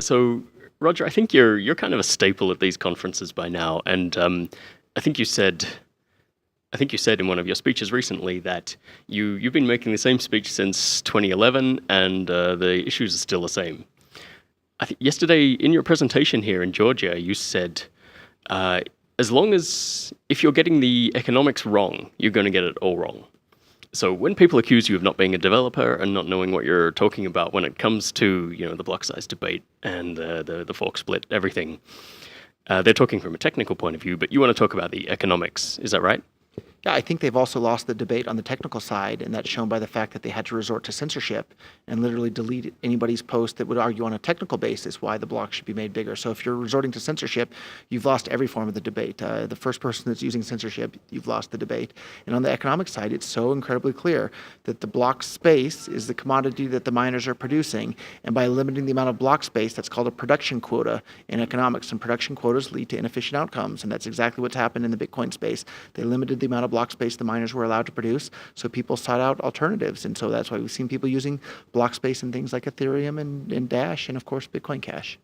So, Roger, I think you're kind of a staple at these conferences by now, and I think you said I think you said in one of your speeches recently that you've been making the same speech since 2011, and the issues are still the same. I think yesterday in your presentation here in Georgia, you said uh, as long as if you're getting the economics wrong, you're going to get it all wrong. So when people accuse you of not being a developer and not knowing what you're talking about when it comes to the block size debate and the fork split, everything, they're talking from a technical point of view, but you want to talk about the economics. Is that right? Yeah, I think they've also lost the debate on the technical side, and that's shown by the fact that they had to resort to censorship and literally delete anybody's post that would argue on a technical basis why the block should be made bigger. So if you're resorting to censorship, you've lost every form of the debate. The first person that's using censorship, you've lost the debate. And on the economic side, it's so incredibly clear that the block space is the commodity that the miners are producing, and by limiting the amount of block space, that's called a production quota in economics, and production quotas lead to inefficient outcomes, and that's exactly what's happened in the Bitcoin space. They limited the amount of block space the miners were allowed to produce, so people sought out alternatives, and so that's why we've seen people using block space in things like Ethereum and Dash, and of course Bitcoin Cash.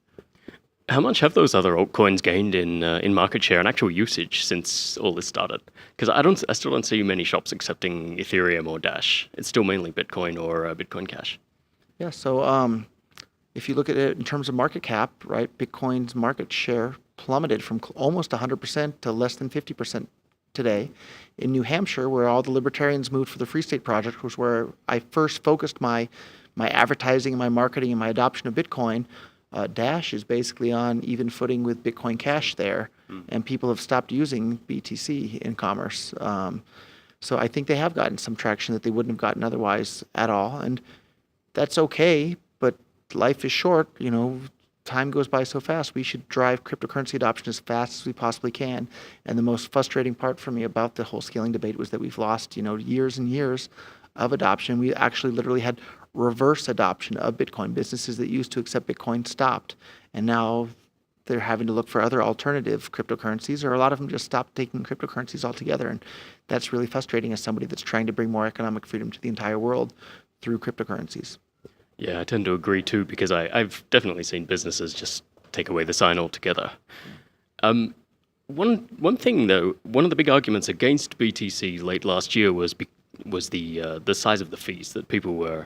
How much have those other altcoins gained in market share and actual usage since all this started? Because I still don't see many shops accepting Ethereum or Dash. It's still mainly Bitcoin or Bitcoin Cash. Yeah, so if you look at it in terms of market cap, right, Bitcoin's market share plummeted from almost 100% to less than 50% today. In New Hampshire, where all the libertarians moved for the Free State Project, was where I first focused my advertising and my marketing and my adoption of Bitcoin. Dash is basically on even footing with Bitcoin Cash there, and people have stopped using BTC in commerce. So I think they have gotten some traction that they wouldn't have gotten otherwise at all, and that's okay. But life is short, time goes by so fast. We should drive cryptocurrency adoption as fast as we possibly can. And the most frustrating part for me about the whole scaling debate was that we've lost, years and years of adoption. We actually literally had reverse adoption of Bitcoin. Businesses that used to accept Bitcoin stopped, and now they're having to look for other alternative cryptocurrencies, or a lot of them just stopped taking cryptocurrencies altogether. And that's really frustrating as somebody that's trying to bring more economic freedom to the entire world through cryptocurrencies. Yeah, I tend to agree too, because I've definitely seen businesses just take away the sign altogether. One thing though, one of the big arguments against BTC late last year was the size of the fees that people were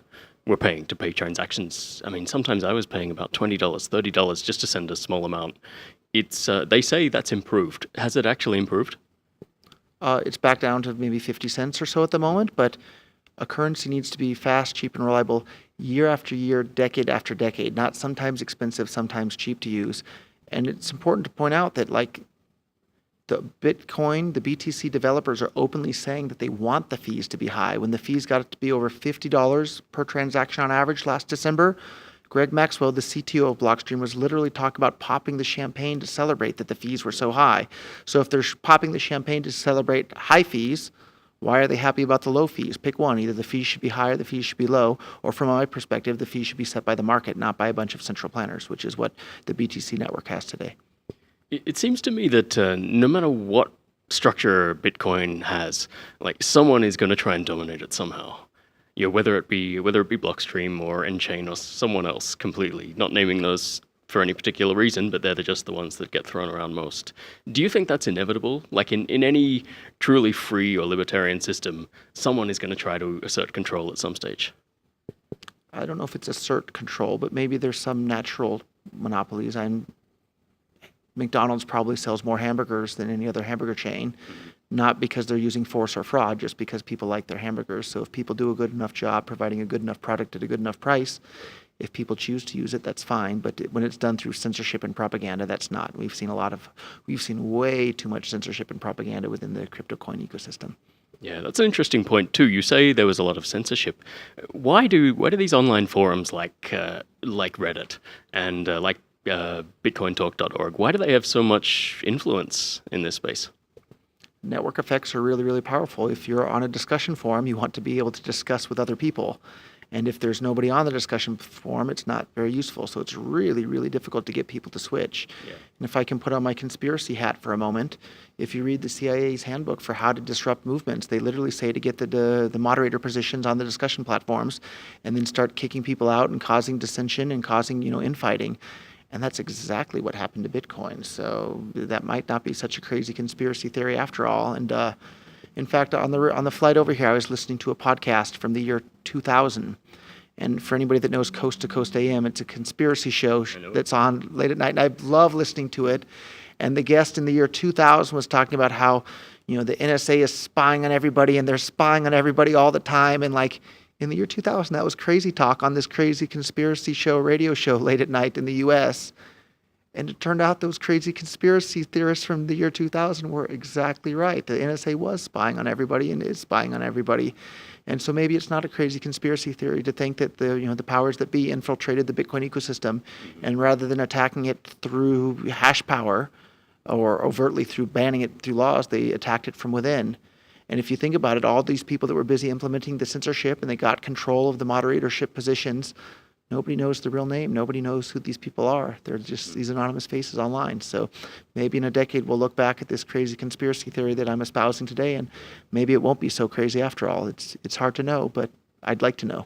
paying to pay transactions. I mean, sometimes I was paying about $20, $30 just to send a small amount. It's they say that's improved. Has it actually improved? It's back down to maybe 50 cents or so at the moment, but a currency needs to be fast, cheap, and reliable year after year, decade after decade, not sometimes expensive, sometimes cheap to use. And it's important to point out that, like, the Bitcoin, the BTC developers are openly saying that they want the fees to be high. When the fees got to be over $50 per transaction on average last December, Greg Maxwell, the CTO of Blockstream, was literally talking about popping the champagne to celebrate that the fees were so high. So if they're popping the champagne to celebrate high fees, why are they happy about the low fees? Pick one. Either the fees should be high or the fees should be low, or from my perspective, the fees should be set by the market, not by a bunch of central planners, which is what the BTC network has today. It seems to me that no matter what structure Bitcoin has, like someone is going to try and dominate it somehow. Whether it be Blockstream or Nchain or someone else completely, not naming those for any particular reason, but they're just the ones that get thrown around most. Do you think that's inevitable? Like in any truly free or libertarian system, someone is going to try to assert control at some stage? I don't know if it's assert control, but maybe there's some natural monopolies. McDonald's probably sells more hamburgers than any other hamburger chain, not because they're using force or fraud, just because people like their hamburgers. So if people do a good enough job providing a good enough product at a good enough price, if people choose to use it, that's fine. But when it's done through censorship and propaganda, that's not. We've seen way too much censorship and propaganda within the crypto coin ecosystem. Yeah, that's an interesting point too. You say there was a lot of censorship. Why do these online forums like Reddit and BitcoinTalk.org, why do they have so much influence in this space? Network effects are really, really powerful. If you're on a discussion forum, you want to be able to discuss with other people. And if there's nobody on the discussion forum, it's not very useful. So it's really, really difficult to get people to switch. Yeah. And if I can put on my conspiracy hat for a moment, if you read the CIA's handbook for how to disrupt movements, they literally say to get the moderator positions on the discussion platforms and then start kicking people out and causing dissension and causing, infighting. And that's exactly what happened to Bitcoin. So that might not be such a crazy conspiracy theory after all. And in fact, on the flight over here, I was listening to a podcast from the year 2000. And for anybody that knows Coast to Coast AM, it's a conspiracy show that's on late at night, and I love listening to it. And the guest in the year 2000 was talking about how, the NSA is spying on everybody, and they're spying on everybody all the time. And like in the year 2000, that was crazy talk on this crazy conspiracy show, radio show late at night in the U.S. And it turned out those crazy conspiracy theorists from the year 2000 were exactly right. The NSA was spying on everybody and is spying on everybody. And so maybe it's not a crazy conspiracy theory to think that the powers that be infiltrated the Bitcoin ecosystem, and rather than attacking it through hash power or overtly through banning it through laws, they attacked it from within. And if you think about it, all these people that were busy implementing the censorship and they got control of the moderatorship positions, nobody knows the real name. Nobody knows who these people are. They're just these anonymous faces online. So maybe in a decade we'll look back at this crazy conspiracy theory that I'm espousing today, and maybe it won't be so crazy after all. It's hard to know, but I'd like to know.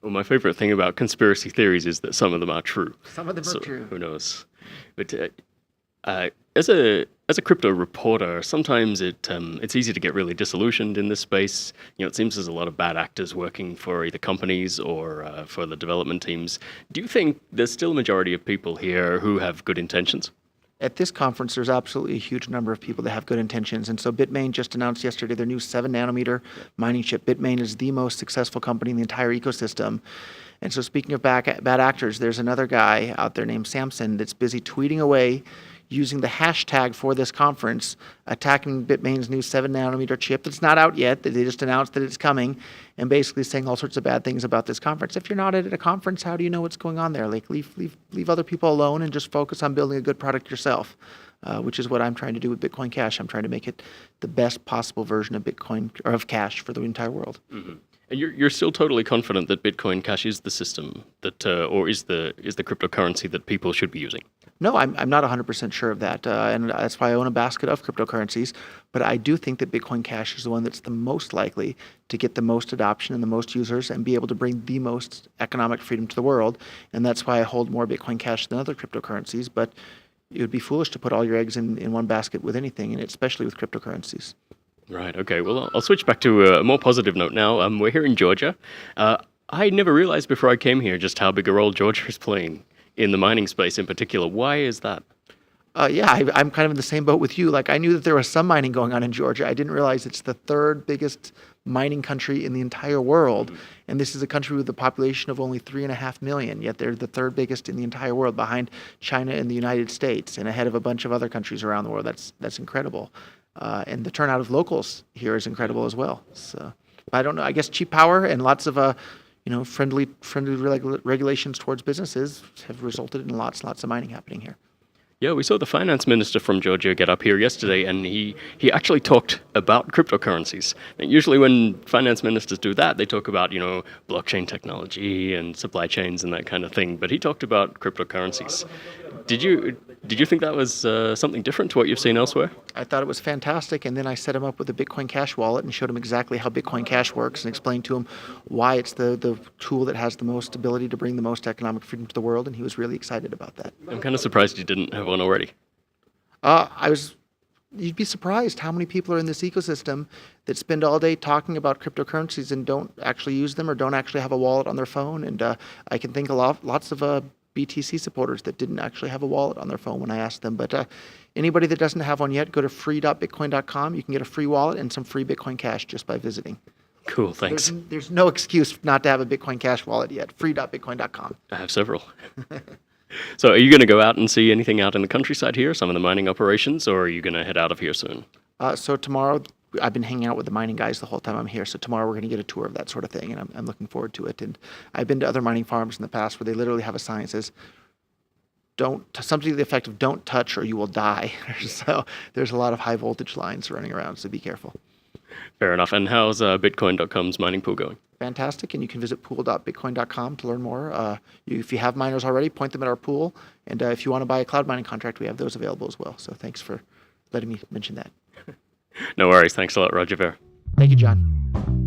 Well, my favorite thing about conspiracy theories is that some of them are true. Some of them are true. Who knows? But as a crypto reporter, sometimes it's easy to get really disillusioned in this space. It seems there's a lot of bad actors working for either companies or for the development teams. Do you think there's still a majority of people here who have good intentions? At this conference, there's absolutely a huge number of people that have good intentions. And so Bitmain just announced yesterday their new 7-nanometer mining chip. Bitmain is the most successful company in the entire ecosystem. And so speaking of bad actors, there's another guy out there named Samson that's busy tweeting away using the hashtag for this conference, attacking Bitmain's new 7-nanometer chip that's not out yet, that they just announced that it's coming, and basically saying all sorts of bad things about this conference. If you're not at a conference, how do you know what's going on there? Like, leave other people alone and just focus on building a good product yourself, which is what I'm trying to do with Bitcoin Cash. I'm trying to make it the best possible version of Bitcoin, or of Cash, for the entire world. Mm-hmm. And you're still totally confident that Bitcoin Cash is the system that, or is the cryptocurrency that people should be using? No, I'm not 100% sure of that, and that's why I own a basket of cryptocurrencies. But I do think that Bitcoin Cash is the one that's the most likely to get the most adoption and the most users and be able to bring the most economic freedom to the world. And that's why I hold more Bitcoin Cash than other cryptocurrencies. But it would be foolish to put all your eggs in one basket with anything, and especially with cryptocurrencies. Right. Okay. Well, I'll switch back to a more positive note now. We're here in Georgia. I never realized before I came here just how big a role Georgia is playing in the mining space in particular. Why is that? I'm kind of in the same boat with you. Like, I knew that there was some mining going on in Georgia. I didn't realize it's the third biggest mining country in the entire world. Mm-hmm. And this is a country with a population of only 3.5 million, yet they're the third biggest in the entire world, behind China and the United States, and ahead of a bunch of other countries around the world. That's incredible. And the turnout of locals here is incredible as well. So I don't know. I guess cheap power and lots of friendly regulations towards businesses have resulted in lots of mining happening here. Yeah, we saw the finance minister from Georgia get up here yesterday, and he actually talked about cryptocurrencies. And usually when finance ministers do that, they talk about, blockchain technology and supply chains and that kind of thing. But he talked about cryptocurrencies. Did you think that was something different to what you've seen elsewhere? I thought it was fantastic, and then I set him up with a Bitcoin Cash wallet and showed him exactly how Bitcoin Cash works and explained to him why it's the tool that has the most ability to bring the most economic freedom to the world, and he was really excited about that. I'm kind of surprised you didn't have one already. You'd be surprised how many people are in this ecosystem that spend all day talking about cryptocurrencies and don't actually use them or don't actually have a wallet on their phone. And I can think of lots of BTC supporters that didn't actually have a wallet on their phone when I asked them. But anybody that doesn't have one yet, go to free.bitcoin.com. You can get a free wallet and some free Bitcoin Cash just by visiting. Cool, thanks. There's no excuse not to have a Bitcoin Cash wallet yet. Free.bitcoin.com. I have several. So are you going to go out and see anything out in the countryside here, some of the mining operations, or are you going to head out of here soon? So tomorrow, I've been hanging out with the mining guys the whole time I'm here. So tomorrow we're going to get a tour of that sort of thing, and I'm looking forward to it. And I've been to other mining farms in the past where they literally have a sign that says, something to the effect of "Don't touch or you will die." So there's a lot of high voltage lines running around, so be careful. Fair enough. And how's Bitcoin.com's mining pool going? Fantastic, and you can visit pool.bitcoin.com to learn more. If you have miners already, point them at our pool. And if you want to buy a cloud mining contract, we have those available as well. So thanks for letting me mention that. No worries. Thanks a lot, Roger Ver. Thank you, John.